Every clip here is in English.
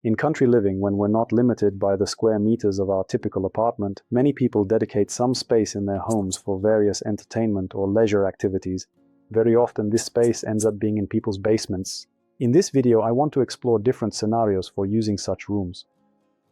In country living, when we're not limited by the square meters of our typical apartment, many people dedicate some space in their homes for various entertainment or leisure activities. Very often, this space ends up being in people's basements. In this video, I want to explore different scenarios for using such rooms,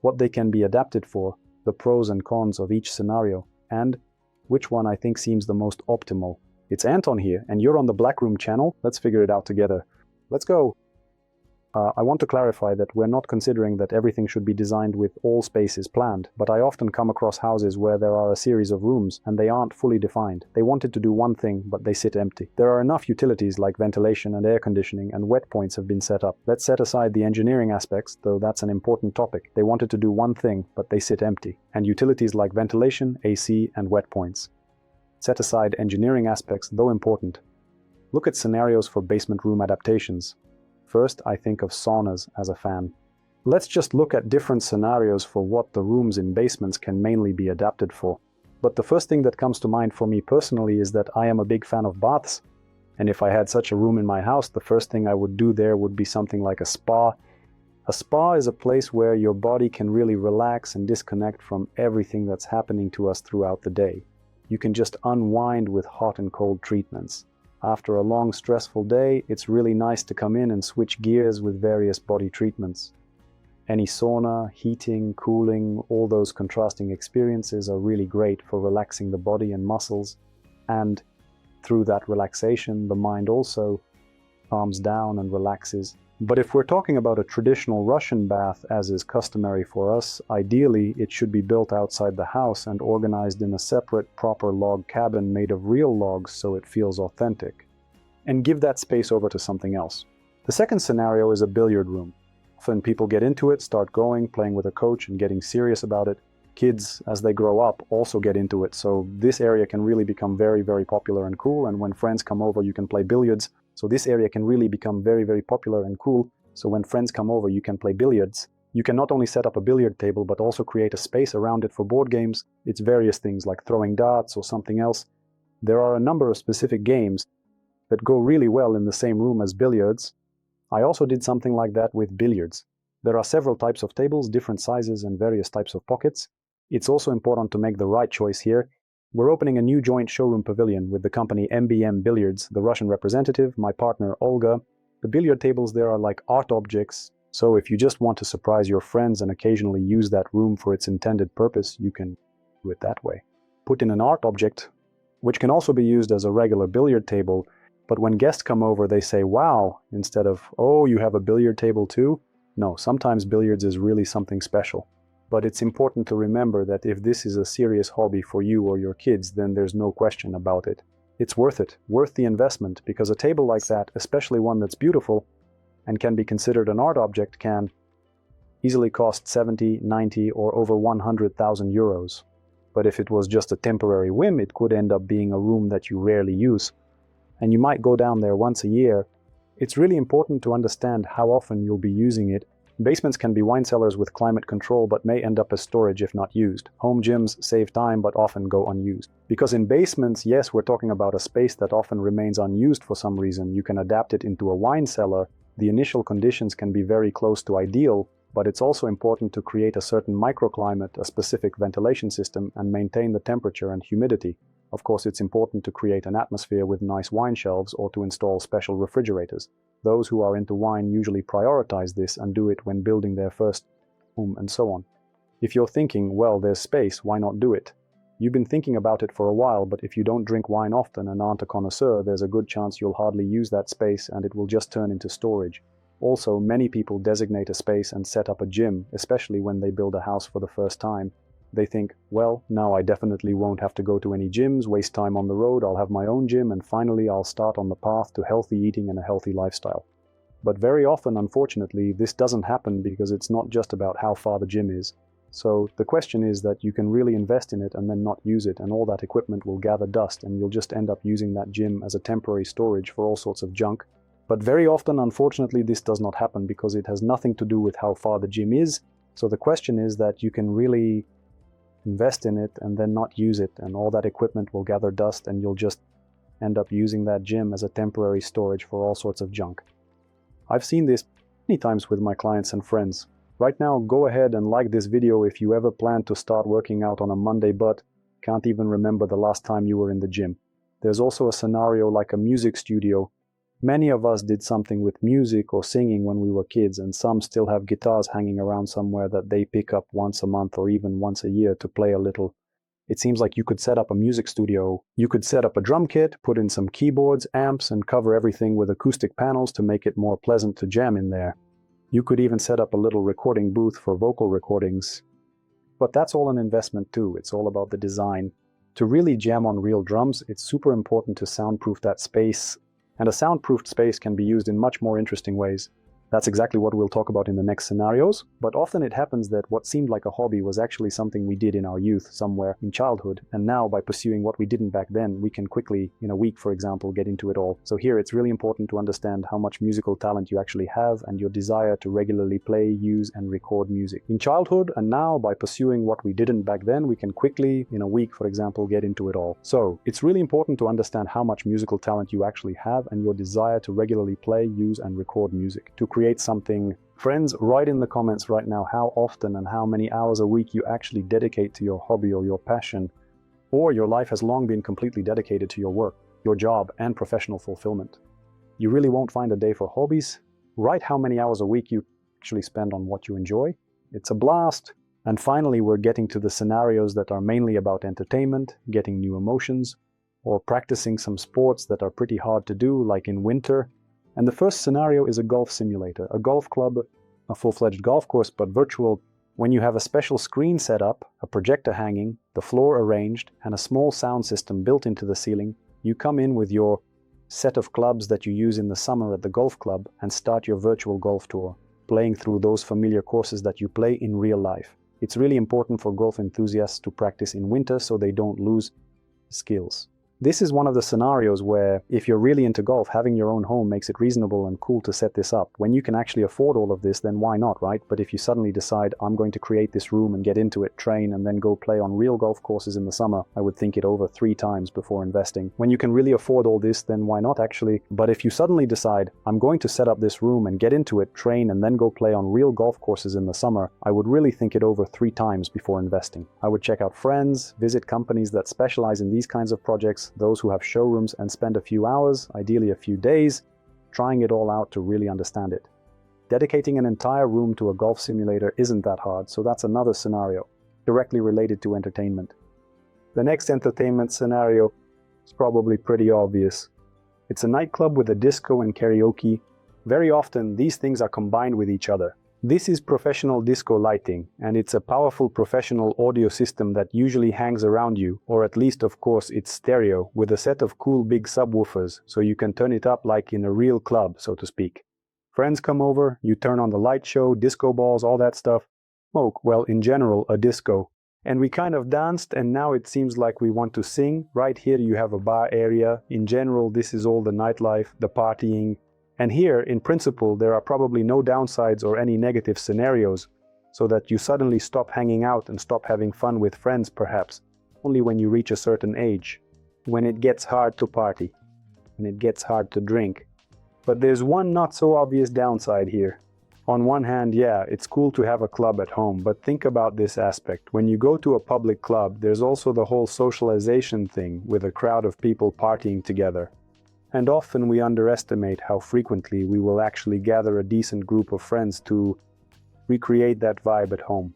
what they can be adapted for, the pros and cons of each scenario, and which one I think seems the most optimal. It's Anton here, and you're on the Blackroom channel. Let's figure it out together. Let's go! I want to clarify that we're not considering that everything should be designed with all spaces planned, but I often come across houses where there are a series of rooms and they aren't fully defined. They wanted to do one thing, but they sit empty. There are enough utilities like ventilation and air conditioning, and wet points have been set up. Let's set aside the engineering aspects, though that's an important topic. They wanted to do one thing, but they sit empty. And utilities like ventilation, AC, and wet points. Set aside engineering aspects, though important. Look at scenarios for basement room adaptations. First, I think of saunas as a fan. Let's just look at different scenarios for what the rooms in basements can mainly be adapted for. But the first thing that comes to mind for me personally is that I am a big fan of baths. And if I had such a room in my house, the first thing I would do there would be something like a spa. A spa is a place where your body can really relax and disconnect from everything that's happening to us throughout the day. You can just unwind with hot and cold treatments. After a long, stressful day, it's really nice to come in and switch gears with various body treatments. Any sauna, heating, cooling, all those contrasting experiences are really great for relaxing the body and muscles, and through that relaxation, the mind also calms down and relaxes. But if we're talking about a traditional Russian bath, as is customary for us, ideally it should be built outside the house and organized in a separate, proper log cabin made of real logs so it feels authentic. And give that space over to something else. The second scenario is a billiard room. Often people get into it, start going, playing with a coach and getting serious about it. Kids, as they grow up, also get into it, so this area can really become very, very popular and cool, and when friends come over you can play billiards. So this area can really become very, very popular and cool. So when friends come over, you can play billiards. You can not only set up a billiard table, but also create a space around it for board games. It's various things like throwing darts or something else. There are a number of specific games that go really well in the same room as billiards. I also did something like that with billiards. There are several types of tables, different sizes, and various types of pockets. It's also important to make the right choice here. We're opening a new joint showroom pavilion with the company MBM Billiards, the Russian representative, my partner Olga. The billiard tables there are like art objects, so if you just want to surprise your friends and occasionally use that room for its intended purpose, you can do it that way. Put in an art object, which can also be used as a regular billiard table, but when guests come over they say, "Wow," instead of, "Oh, you have a billiard table too?" No, sometimes billiards is really something special. But it's important to remember that if this is a serious hobby for you or your kids, then there's no question about it. It's worth it, worth the investment, because a table like that, especially one that's beautiful and can be considered an art object, can easily cost 70, 90 or over 100,000 euros. But if it was just a temporary whim, it could end up being a room that you rarely use. And you might go down there once a year. It's really important to understand how often you'll be using it. Basements can be wine cellars with climate control, but may end up as storage if not used. Home gyms save time but often go unused. Because in basements, yes, we're talking about a space that often remains unused for some reason. You can adapt it into a wine cellar. The initial conditions can be very close to ideal, but it's also important to create a certain microclimate, a specific ventilation system, and maintain the temperature and humidity. Of course, it's important to create an atmosphere with nice wine shelves or to install special refrigerators. Those who are into wine usually prioritize this and do it when building their first home and so on. If you're thinking, well, there's space, why not do it? You've been thinking about it for a while, but if you don't drink wine often and aren't a connoisseur, there's a good chance you'll hardly use that space and it will just turn into storage. Also, many people designate a space and set up a gym, especially when they build a house for the first time. They think, well, now I definitely won't have to go to any gyms, waste time on the road, I'll have my own gym, and finally I'll start on the path to healthy eating and a healthy lifestyle. But very often, unfortunately, this doesn't happen because it's not just about how far the gym is. So the question is that you can really invest in it and then not use it, and all that equipment will gather dust and you'll just end up using that gym as a temporary storage for all sorts of junk. But very often, unfortunately, this does not happen because it has nothing to do with how far the gym is. So the question is that you can really invest in it and then not use it, and all that equipment will gather dust and you'll just end up using that gym as a temporary storage for all sorts of junk. I've seen this many times with my clients and friends. Right now, go ahead and like this video if you ever plan to start working out on a Monday but can't even remember the last time you were in the gym. There's also a scenario like a music studio. Many of us did something with music or singing when we were kids, and some still have guitars hanging around somewhere that they pick up once a month or even once a year to play a little. It seems like you could set up a music studio. You could set up a drum kit, put in some keyboards, amps, and cover everything with acoustic panels to make it more pleasant to jam in there. You could even set up a little recording booth for vocal recordings. But that's all an investment too. It's all about the design. To really jam on real drums, it's super important to soundproof that space. And a soundproofed space can be used in much more interesting ways. That's exactly what we'll talk about in the next scenarios, but often it happens that what seemed like a hobby was actually something we did in our youth, somewhere in childhood, and now by pursuing what we didn't back then, we can quickly, in a week for example, get into it all. So here it's really important to understand how much musical talent you actually have and your desire to regularly play, use, and record music. In childhood and now, by pursuing what we didn't back then, we can quickly, in a week for example, get into it all. So it's really important to understand how much musical talent you actually have and your desire to regularly play, use, and record music. To create something. Friends, write in the comments right now how often and how many hours a week you actually dedicate to your hobby or your passion, or your life has long been completely dedicated to your work, your job, and professional fulfillment. You really won't find a day for hobbies. Write how many hours a week you actually spend on what you enjoy. It's a blast. And finally, we're getting to the scenarios that are mainly about entertainment, getting new emotions, or practicing some sports that are pretty hard to do, like in winter. And the first scenario is a golf simulator, a golf club, a full-fledged golf course, but virtual. When you have a special screen set up, a projector hanging, the floor arranged, and a small sound system built into the ceiling, you come in with your set of clubs that you use in the summer at the golf club and start your virtual golf tour, playing through those familiar courses that you play in real life. It's really important for golf enthusiasts to practice in winter so they don't lose skills. This is one of the scenarios where, if you're really into golf, having your own home makes it reasonable and cool to set this up. When you can actually afford all of this, then why not, right? But if you suddenly decide, I'm going to create this room and get into it, train, and then go play on real golf courses in the summer, I would think it over 3 times before investing. When you can really afford all this, then why not actually? But if you suddenly decide, I'm going to set up this room and get into it, train, and then go play on real golf courses in the summer, I would really think it over 3 times before investing. I would check out friends, visit companies that specialize in these kinds of projects, those who have showrooms, and spend a few hours, ideally a few days, trying it all out to really understand it. Dedicating an entire room to a golf simulator isn't that hard, so that's another scenario, directly related to entertainment. The next entertainment scenario is probably pretty obvious. It's a nightclub with a disco and karaoke. Very often, these things are combined with each other. This is professional disco lighting, and it's a powerful professional audio system that usually hangs around you, or at least of course it's stereo, with a set of cool big subwoofers, so you can turn it up like in a real club, so to speak. Friends come over, you turn on the light show, disco balls, all that stuff. Smoke, well, in general, a disco. And we kind of danced, and now it seems like we want to sing. Right here you have a bar area. In general, this is all the nightlife, the partying. And here, in principle, there are probably no downsides or any negative scenarios, so that you suddenly stop hanging out and stop having fun with friends perhaps, only when you reach a certain age, when it gets hard to party, when it gets hard to drink. But there's one not so obvious downside here. On one hand, yeah, it's cool to have a club at home, but think about this aspect. When you go to a public club, there's also the whole socialization thing with a crowd of people partying together. And often we underestimate how frequently we will actually gather a decent group of friends to recreate that vibe at home.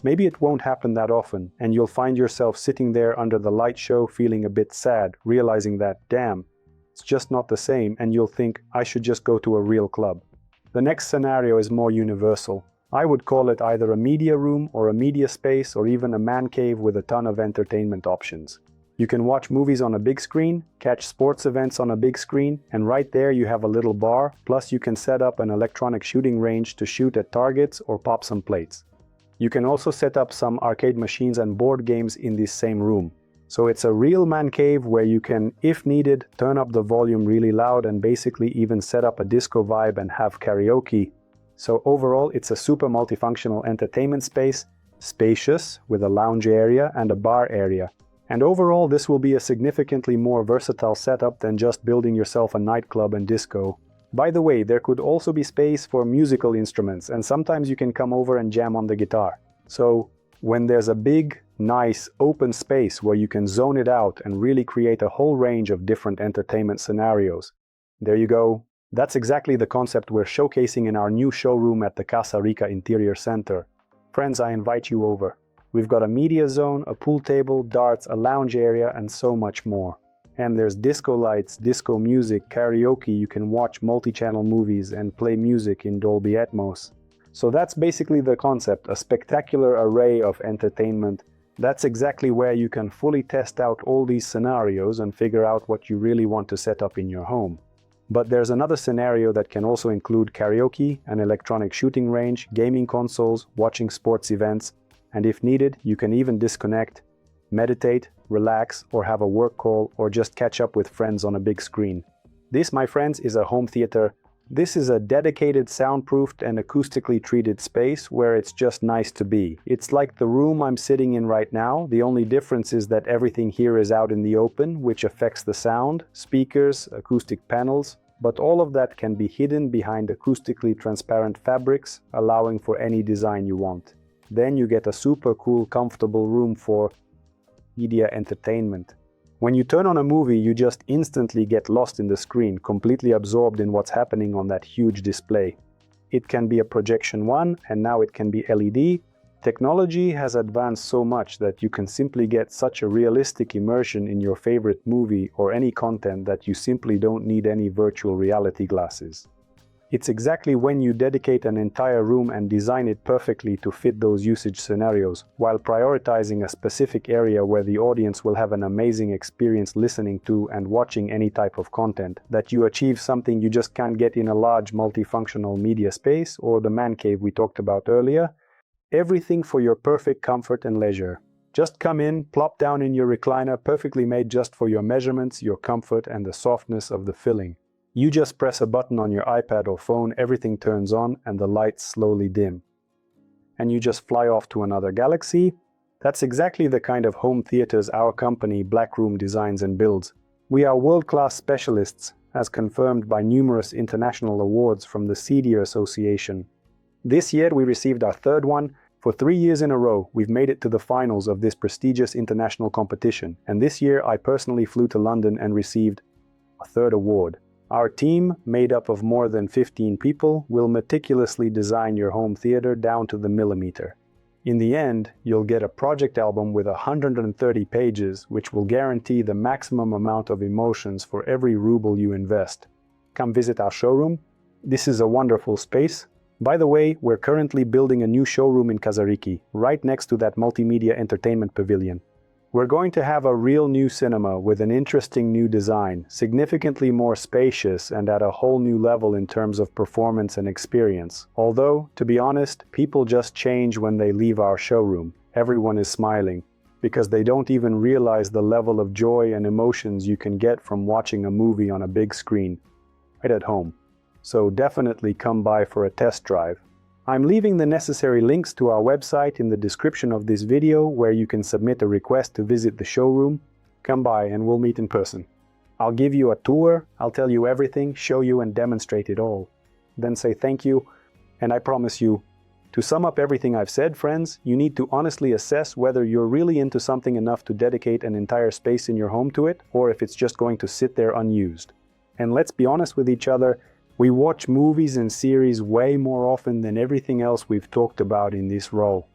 Maybe it won't happen that often, and you'll find yourself sitting there under the light show feeling a bit sad, realizing that, damn, it's just not the same, and you'll think, I should just go to a real club. The next scenario is more universal. I would call it either a media room or a media space or even a man cave with a ton of entertainment options. You can watch movies on a big screen, catch sports events on a big screen, and right there you have a little bar, plus you can set up an electronic shooting range to shoot at targets or pop some plates. You can also set up some arcade machines and board games in this same room. So it's a real man cave where you can, if needed, turn up the volume really loud and basically even set up a disco vibe and have karaoke. So overall, it's a super multifunctional entertainment space, spacious, with a lounge area and a bar area. And overall, this will be a significantly more versatile setup than just building yourself a nightclub and disco. By the way, there could also be space for musical instruments, and sometimes you can come over and jam on the guitar. So when there's a big, nice, open space where you can zone it out and really create a whole range of different entertainment scenarios, there you go. That's exactly the concept we're showcasing in our new showroom at the Casa Rica Interior Center. Friends, I invite you over. We've got a media zone, a pool table, darts, a lounge area, and so much more. And there's disco lights, disco music, karaoke, you can watch multi-channel movies and play music in Dolby Atmos. So that's basically the concept, a spectacular array of entertainment. That's exactly where you can fully test out all these scenarios and figure out what you really want to set up in your home. But there's another scenario that can also include karaoke, an electronic shooting range, gaming consoles, watching sports events, and if needed, you can even disconnect, meditate, relax, or have a work call, or just catch up with friends on a big screen. This, my friends, is a home theater. This is a dedicated soundproofed and acoustically treated space where it's just nice to be. It's like the room I'm sitting in right now. The only difference is that everything here is out in the open, which affects the sound, speakers, acoustic panels, but all of that can be hidden behind acoustically transparent fabrics, allowing for any design you want. Then you get a super cool, comfortable room for media entertainment. When you turn on a movie, you just instantly get lost in the screen, completely absorbed in what's happening on that huge display. It can be a projection one, and now it can be LED. Technology has advanced so much that you can simply get such a realistic immersion in your favorite movie or any content that you simply don't need any virtual reality glasses. It's exactly when you dedicate an entire room and design it perfectly to fit those usage scenarios, while prioritizing a specific area where the audience will have an amazing experience listening to and watching any type of content, that you achieve something you just can't get in a large multifunctional media space or the man cave we talked about earlier. Everything for your perfect comfort and leisure. Just come in, plop down in your recliner, perfectly made just for your measurements, your comfort, and the softness of the filling. You just press a button on your iPad or phone, everything turns on, and the lights slowly dim. And you just fly off to another galaxy. That's exactly the kind of home theaters our company, Blackroom, designs and builds. We are world-class specialists, as confirmed by numerous international awards from the CEDIA Association. This year we received our third one. For 3 years in a row, we've made it to the finals of this prestigious international competition, and this year I personally flew to London and received a third award. Our team, made up of more than 15 people, will meticulously design your home theater down to the millimeter. In the end, you'll get a project album with 130 pages, which will guarantee the maximum amount of emotions for every ruble you invest. Come visit our showroom. This is a wonderful space. By the way, we're currently building a new showroom in Casa Rica, right next to that multimedia entertainment pavilion. We're going to have a real new cinema with an interesting new design, significantly more spacious and at a whole new level in terms of performance and experience. Although, to be honest, people just change when they leave our showroom. Everyone is smiling, because they don't even realize the level of joy and emotions you can get from watching a movie on a big screen, right at home. So definitely come by for a test drive. I'm leaving the necessary links to our website in the description of this video, where you can submit a request to visit the showroom. Come by and we'll meet in person. I'll give you a tour, I'll tell you everything, show you and demonstrate it all. Then say thank you, and I promise you, to sum up everything I've said, friends, you need to honestly assess whether you're really into something enough to dedicate an entire space in your home to it, or if it's just going to sit there unused. And let's be honest with each other, we watch movies and series way more often than everything else we've talked about in this role.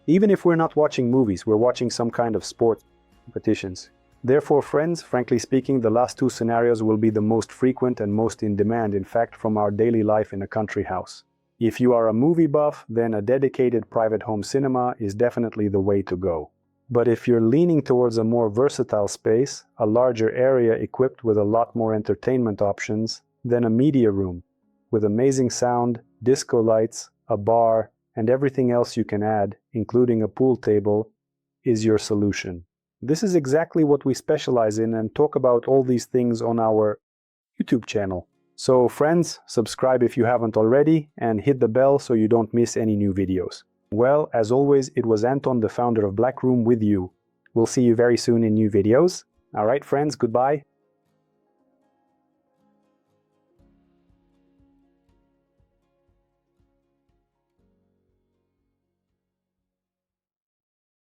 Even if we're not watching movies, we're watching some kind of sport competitions. Therefore, friends, frankly speaking, the last two scenarios will be the most frequent and most in demand, in fact, from our daily life in a country house. If you are a movie buff, then a dedicated private home cinema is definitely the way to go. But if you're leaning towards a more versatile space, a larger area equipped with a lot more entertainment options, then a media room with amazing sound, disco lights, a bar, and everything else you can add, including a pool table, is your solution. This is exactly what we specialize in and talk about all these things on our YouTube channel. So friends, subscribe if you haven't already and hit the bell so you don't miss any new videos. Well, as always, it was Anton, the founder of Blackroom, with you. We'll see you very soon in new videos. Alright friends, goodbye.